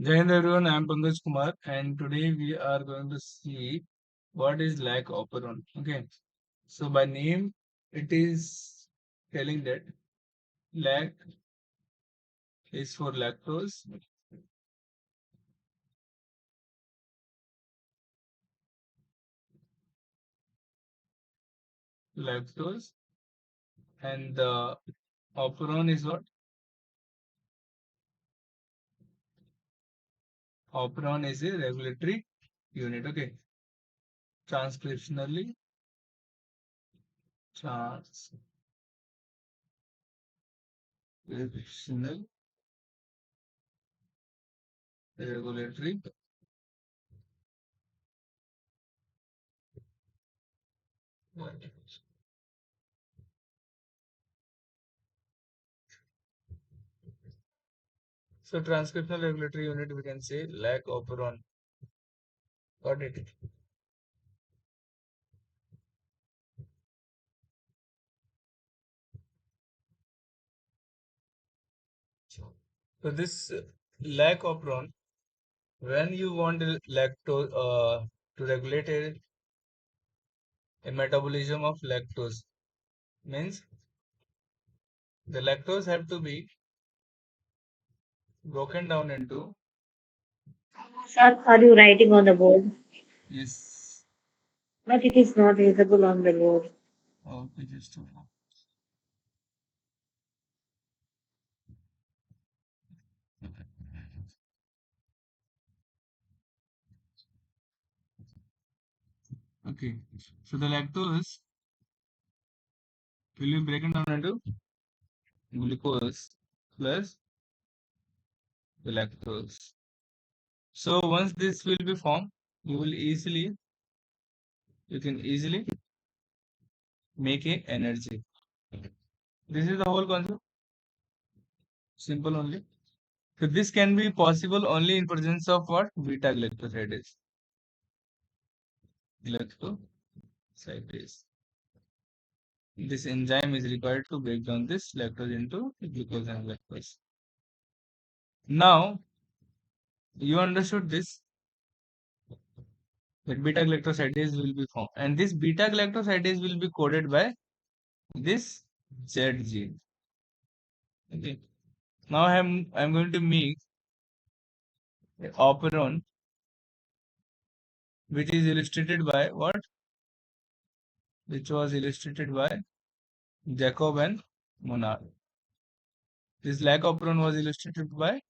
Jai Hind everyone, I am Pankaj Kumar and today we are going to see what is Lac Operon. Okay, so by name it is telling that Lac is for lactose, lactose, and the operon is what? Operon is a regulatory unit. Okay, transcriptionally transcriptional regulatory. So transcriptional regulatory unit we can say Lac Operon. Got it? So this Lac Operon, when you want lactose to regulate a metabolism of lactose, means the lactose have to be broken down into. Sir, are you writing on the board? Yes. But it is not visible on the board. Okay, just hold on. Okay, so the lactose will be broken down into glucose plus the lactose. So once this will be formed, you can easily make a energy. This is the whole concept. Simple only. So this can be possible only in presence of what? Beta galactosidase. Galactosidase. This enzyme is required to break down this lactose into glucose and lactose. Now you understood this that beta galactosidase will be formed, and this beta galactosidase will be coded by this Z gene. Okay. Now I'm going to make operon, which is illustrated by what? Which was illustrated by Jacob and Monod. This Lac Operon was illustrated by.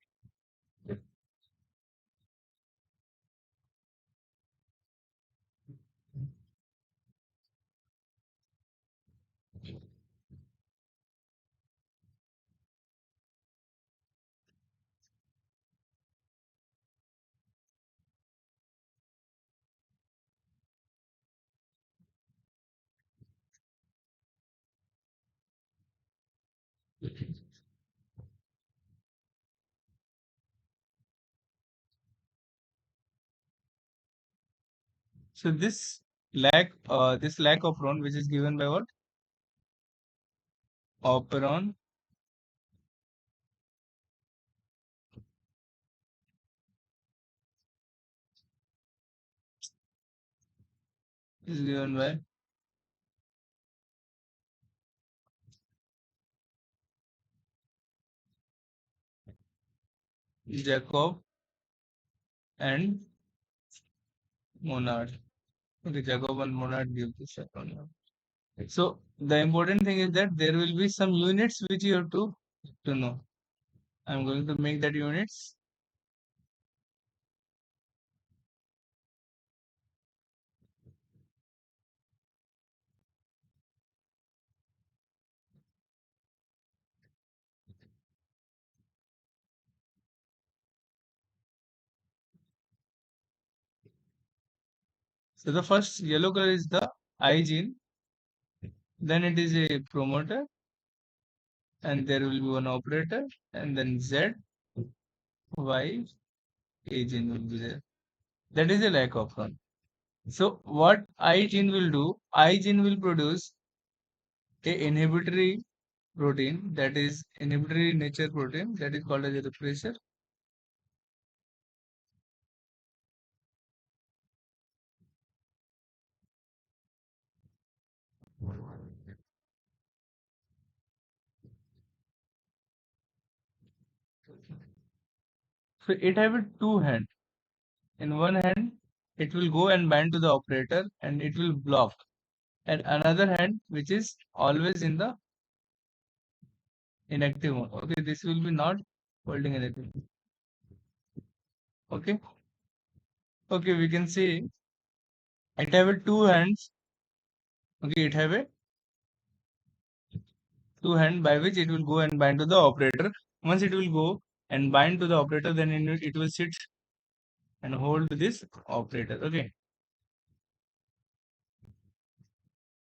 So this Lac Operon, which is given by what? Operon is given by Jacob and Monod. Okay, Jacob and Monod give this acronym. So the important thing is that there will be some units which you have to know. I'm going to make that units. So the first yellow color is the I gene, then it is a promoter, and there will be one operator, and then Z, Y, A gene will be there. That is a lack of one. So what I gene will do? I gene will produce a inhibitory protein, that is inhibitory nature protein, that is called as a repressor. So it have a two hand. In one hand, it will go and bind to the operator and it will block. And another hand, which is always in the inactive mode. Okay, this will be not holding anything. Okay. Okay, we can see it have a two hands. Okay, it have a two hand by which it will go and bind to the operator. Once it will go and bind to the operator, then it will sit and hold this operator. Okay,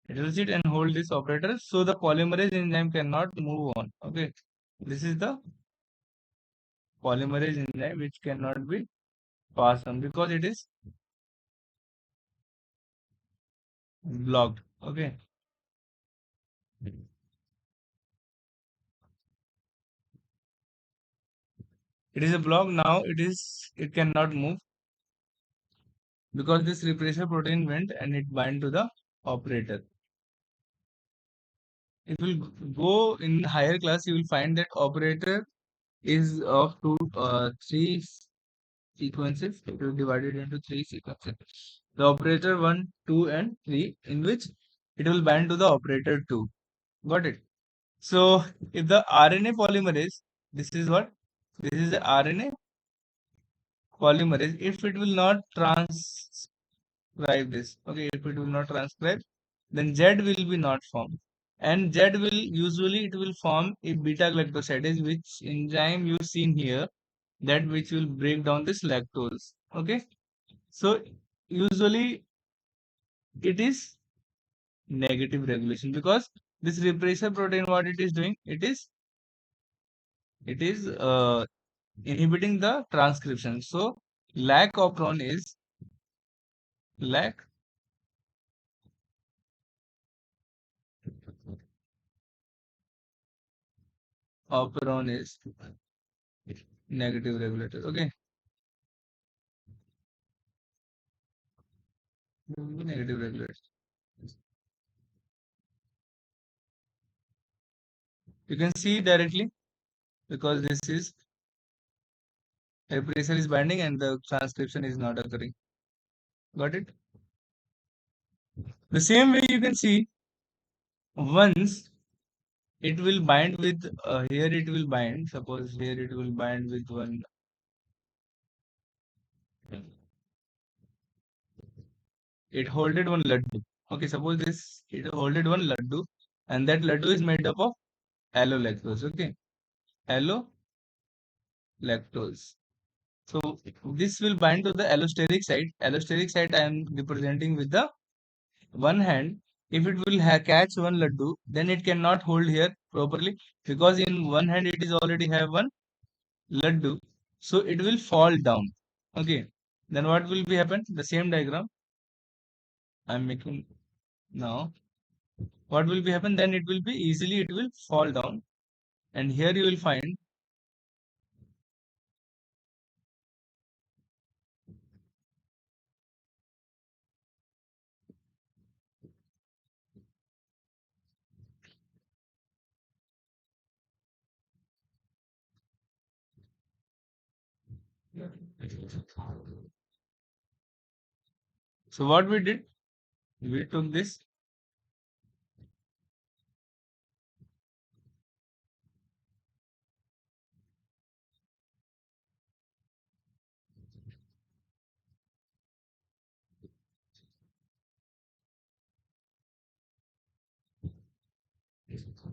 it will sit and hold this operator, so the polymerase enzyme cannot move on. Okay, this is the polymerase enzyme which cannot be passed on because it is blocked. Okay, it is a block now. It cannot move because this repressor protein went and it bind to the operator. If you go in higher class, you will find that operator is of three sequences. It will divided into three sequences. The operator 1, 2, and 3, in which it will bind to the operator 2. Got it? So if the RNA polymerase, this is what? This is the RNA polymerase. If it will not transcribe this, okay, if it will not transcribe, then Z will be not formed. And Z will usually it will form a beta galactosidase, which enzyme you seen here, that which will break down this lactose. Okay, so usually it is negative regulation because this repressor protein, what it is doing, it is inhibiting the transcription. So lac operon is lac operon is negative regulator. Okay, negative regulator. You can see directly because this is repressor is binding and the transcription is not occurring. Got it? The same way you can see once it will bind with here it will bind. Suppose here it will bind with one. It holded one laddu. Okay, suppose this it holded one laddu, and that laddu is made up of allolactose. Okay, allolactose. So this will bind to the allosteric site. Allosteric site I am representing with the one hand. If it will catch one laddu, then it cannot hold here properly because in one hand it is already have one laddu, so it will fall down. Okay, then what will be happen? The same diagram I am making now. What will be happen? Then it will be easily it will fall down, and here you will find. So what we did? We took this.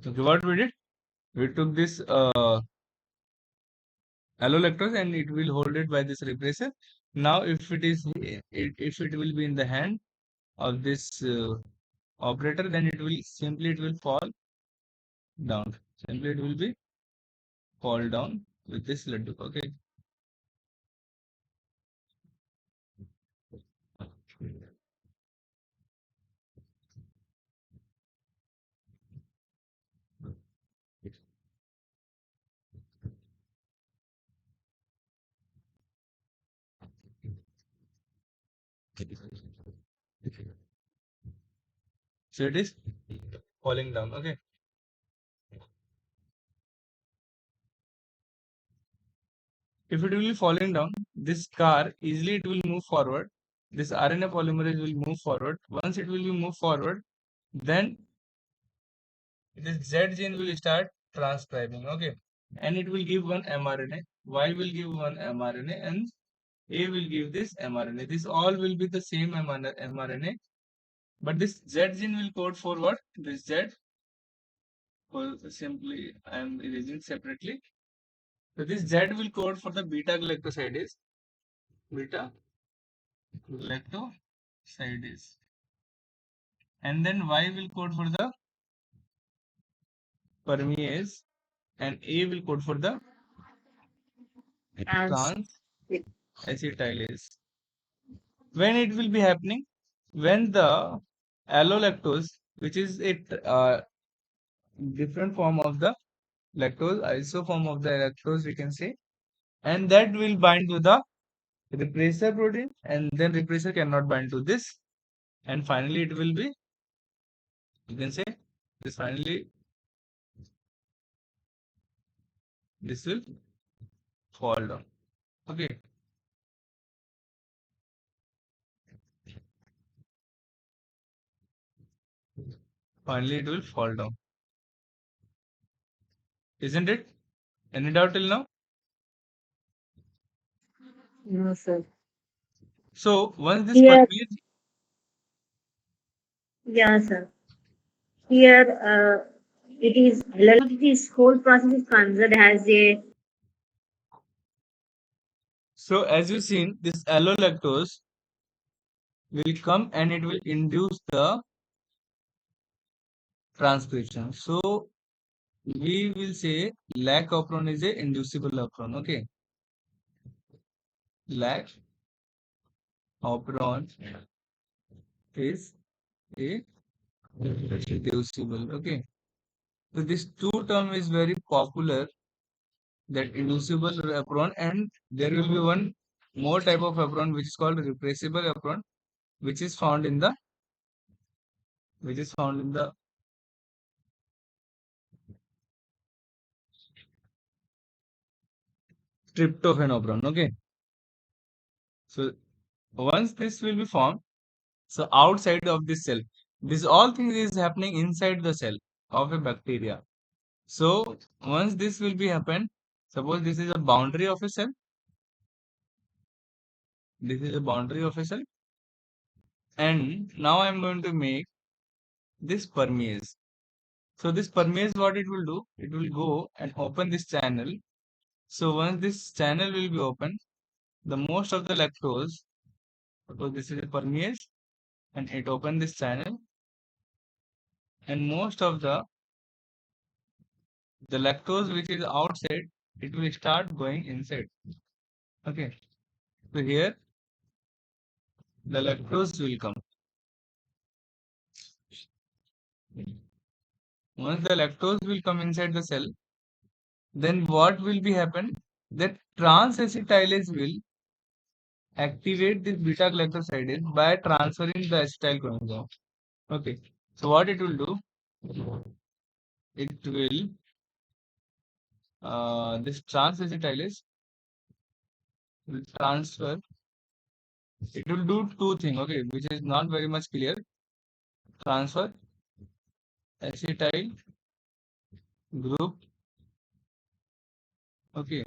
Okay, what we did? We took this allolactose and it will hold it by this repressor. Now, if it will be in the hand of this operator, then it will fall down. Simply it will be fall down with this laddu. Okay. So it is falling down. Okay. If it will be falling down, this car easily it will move forward. This RNA polymerase will move forward. Once it will be move forward, then this Z gene will start transcribing. Okay, and it will give one mRNA. Y will give one mRNA, and A will give this mRNA. This all will be the same mRNA, but this Z gene will code for what? This Z, for simply I am erasing separately. So this Z will code for the beta galactosidase. Beta galactosidase. And then Y will code for the permease, and A will code for the Trans. transacetylase. When it will be happening? When the allolactose, which is a different form of the lactose, isoform of the lactose, we can say, and that will bind to the repressor protein, and then repressor cannot bind to this, and finally it will be, you can say, this finally this will fall down. Okay, finally it will fall down, isn't it? Any doubt till now? No, sir. So once this Here, permeates, yeah, sir. Here, it is this whole process is considered as a so as you seen, this allolactose will come and it will induce the transcription. So we will say Lac Operon is a inducible operon. Okay, Lac Operon is a inducible. Okay, so this two term is very popular, that inducible operon, and there will be one more type of operon which is called repressible operon, which is found in the tryptophan operon. Okay, so once this will be formed, so outside of this cell, this all things is happening inside the cell of a bacteria. So once this will be happen, suppose this is a boundary of a cell, this is a boundary of a cell, and now I am going to make this permease. So this permease, what it will do, it will go and open this channel. So once this channel will be open, the most of the lactose, suppose this is a permease, and it open this channel, and most of the lactose which is outside, it will start going inside. Okay, so here the lactose will come. Once the lactose will come inside the cell, then what will be happen? That transacetylase will activate this beta galactosidase by transferring the acetyl chromosome. Okay, so what it will do? It will this transacetylase will transfer. It will do two things. Okay, which is not very much clear. Transfer acetyl group. Okay,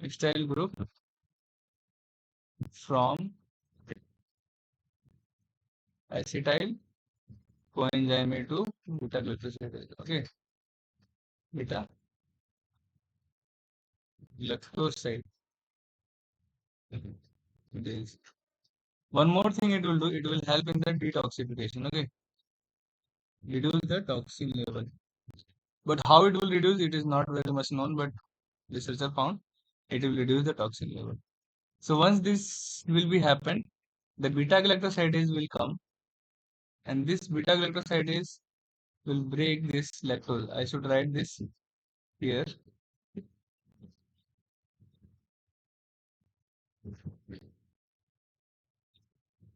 acetyl group from acetyl coenzyme to beta galactosidase. Okay, beta galactoside. This. One more thing it will do, it will help in the detoxification. Okay, reduce the toxin level. But how it will reduce, it is not very much known. But researcher found it will reduce the toxin level. So once this will be happen, the beta galactosidase will come, and this beta galactosidase will break this lactose. I should write this here.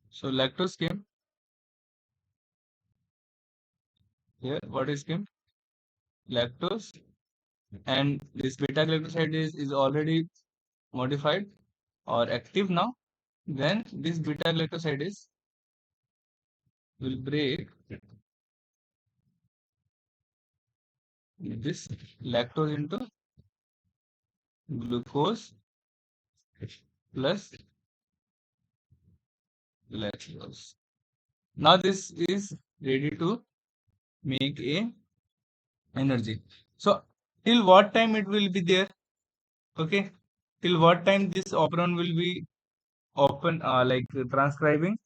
So lactose came here. What is came? Lactose, and this beta galactosidase is already modified or active now, then this beta glycosides will break this lactose into glucose plus lactose. Now this is ready to make a energy. So till what time it will be there? Okay, till what time this operon will be open, like transcribing?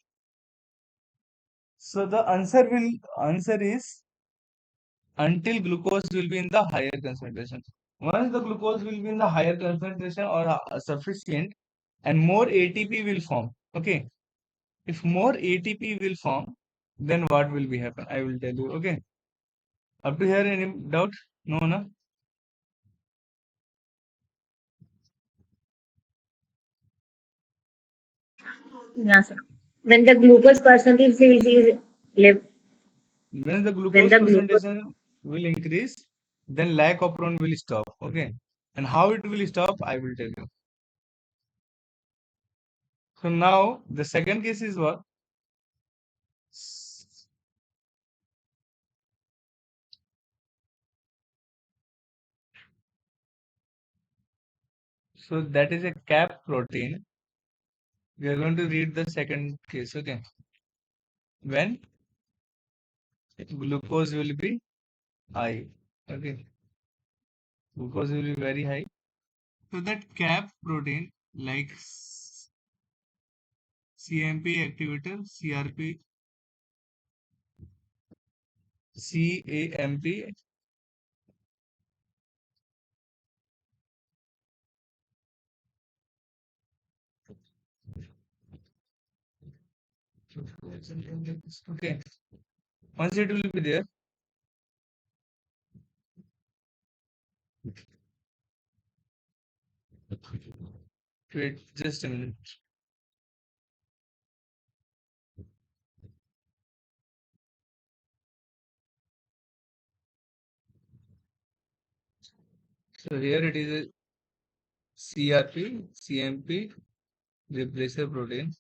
So the answer is until glucose will be in the higher concentration. Once the glucose will be in the higher concentration or sufficient, and more ATP will form. Okay, if more ATP will form, then what will be happen? I will tell you. Okay, up to here any doubt? No, no. Yeah, sir. When the glucose percentage is lev- When the when glucose the glucose concentration will increase, then Lac Operon will stop. Okay, and how it will stop, I will tell you. So now the second case is what? So that is a cap protein. We are going to read the second case. Okay, when glucose will be high. Okay, glucose will be very high. So that cap protein like CMP activator, CRP, CAMP, okay. Once it will be there, wait just a minute. So here it is a CRP, CMP replacer protein.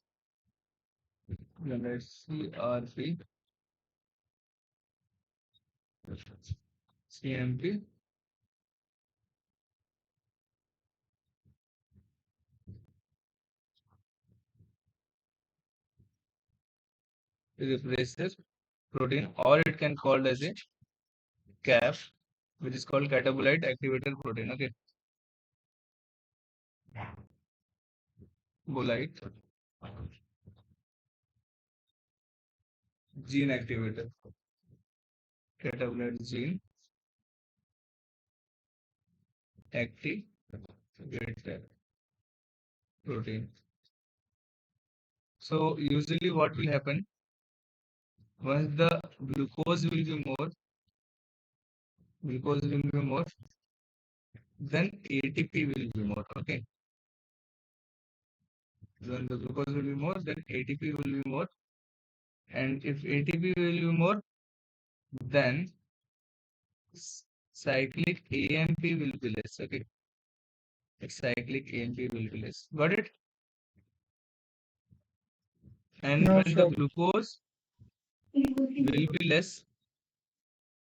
Then it's CRP, CMP replacer protein, or it can called as a CAF, which is called catabolite activator protein. Okay, bolite gene activator, catabolite gene activator protein. So usually what will happen once the glucose will be more, then ATP will be more. Okay, when the glucose will be more, then ATP will be more, and if ATP will be more, then cyclic AMP will be less. Okay, cyclic AMP will be less. Got it? And no when the sir. glucose will be less,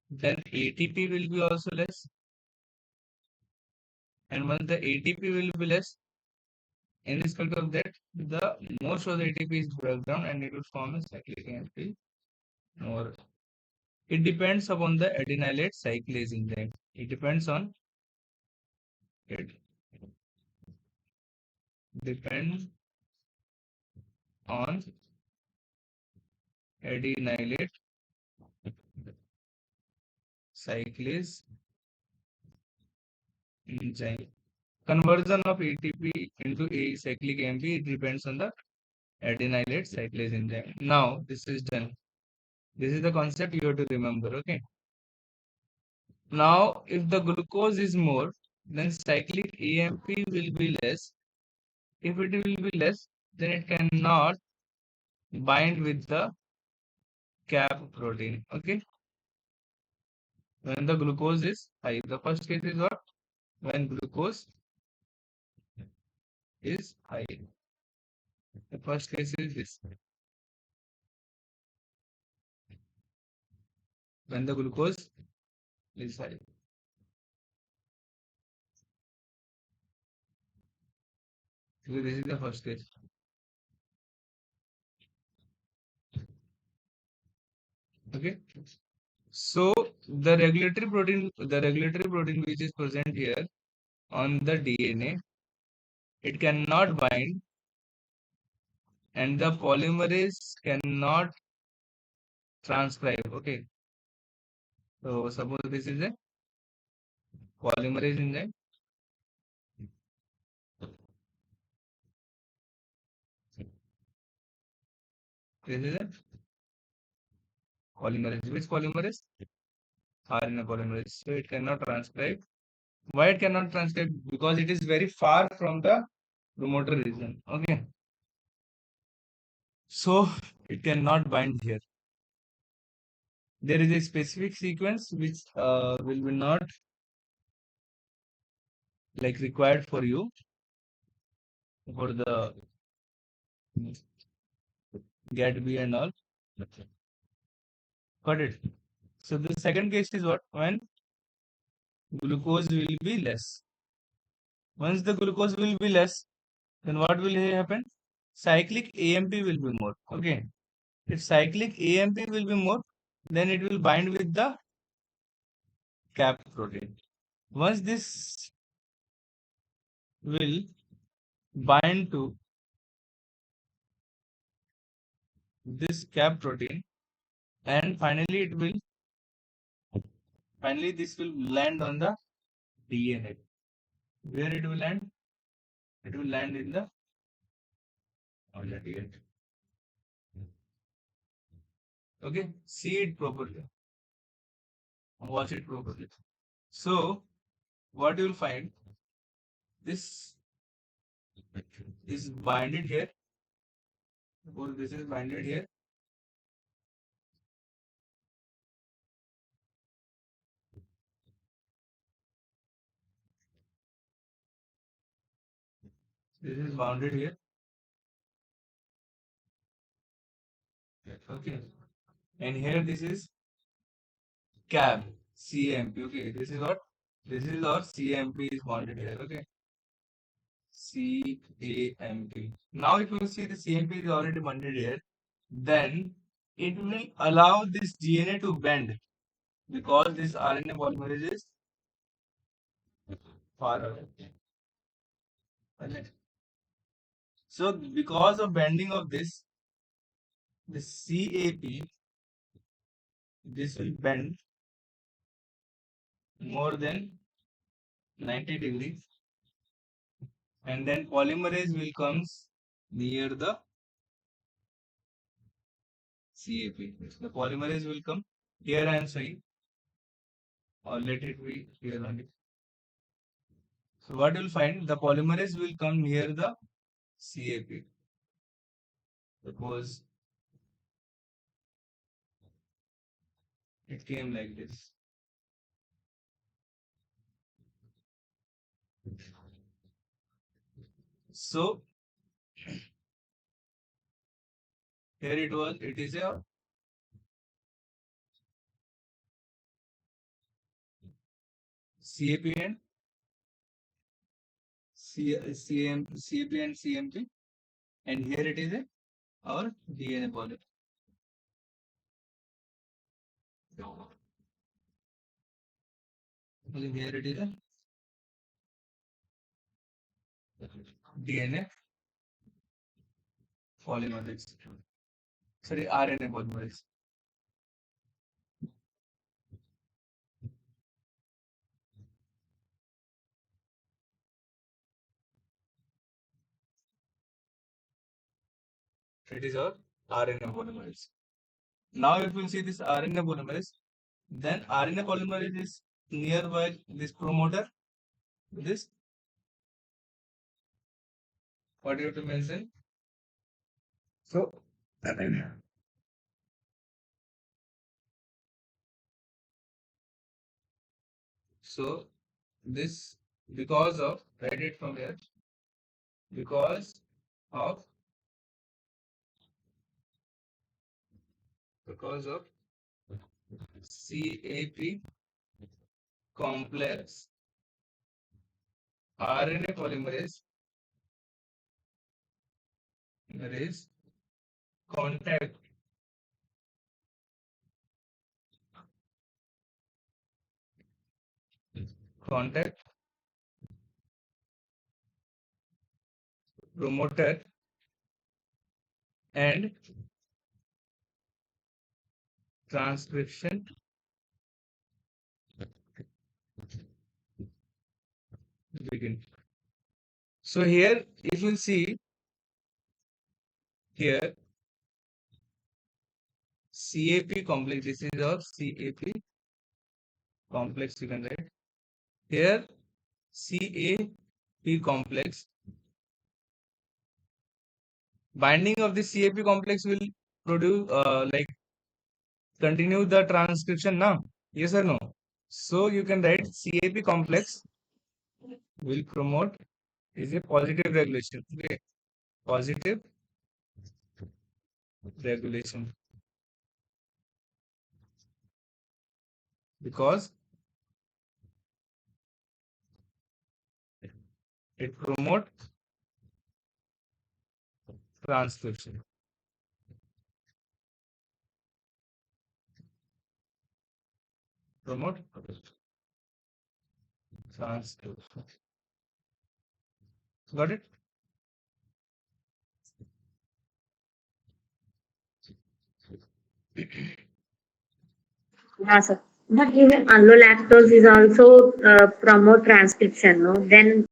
then ATP will be also less. And when the ATP will be less, in respect of that, the most of the ATP is broken down and it will form a cyclic AMP. Or it depends upon the adenylate cyclase enzyme. It depends on it depends on adenylate cyclase enzyme. Conversion of ATP into a cyclic AMP, it depends on the adenylate cyclase enzyme. Now this is done. This is the concept you have to remember. Okay. Now if the glucose is more, then cyclic AMP will be less. If it will be less, then it cannot bind with the cap protein. Okay. When the glucose is high, the first case is what? When glucose is high. The first case is this. When the glucose is high. So this is the first case. Okay. So the regulatory protein which is present here on the DNA, it cannot bind, and the polymerase cannot transcribe. Okay. So suppose this is a polymerase enzyme. This is a polymerase. Which polymerase? RNA polymerase. So it cannot transcribe. Why it cannot transcribe? Because it is very far from the promoter region. Okay. So it cannot bind here. There is a specific sequence which will be not like required for you for the get B and all. Got it. So the second case is what? When glucose will be less. Once the glucose will be less, then what will happen? Cyclic AMP will be more. Okay. If cyclic AMP will be more, then it will bind with the cap protein. Once this will bind to this cap protein, and finally this will land on the DNA. Where it will land? It will land in the on the DNA. Okay, see it properly, watch it properly. So what you will find, this is binded here, or this is binded here. This is bounded here. Okay, and here this is cab CMP. Okay, this is what, this is our CMP is bonded here. Okay, CAMP. Now if you see the CMP is already bonded here, then it will allow this DNA to bend because this RNA polymerase is far away. Okay. So because of bending of this CAP, this will bend more than 90 degrees, and then polymerase will comes near the CAP. The polymerase will come here. I am saying, or let it be here only. So what you will find, the polymerase will come near the CAP. Suppose it came like this. So here it was. It is a CAP and CAP and CMP, and here it is a our DNA polymer. Here it is a DNA polymerase. Sorry, RNA polymerase. It is our RNA polymerase. Now, if we see this RNA polymerase, then RNA polymerase is nearby this promoter. This, what you have to mention. So, so this, because of, write it from here, because of CAP complex RNA polymerase contact promoter and transcription begin. So here, if you see here, CAP complex, this is our CAP complex, you can write. Here, CAP complex, binding of the CAP complex will produce, like, continue the transcription now. Yes or no? So you can write CAP complex will promote is a positive regulation. Okay, positive regulation because it promote transcription. Promote transcription. Got it? Yeah, sir. But even allolactose is also promote transcription, no? Then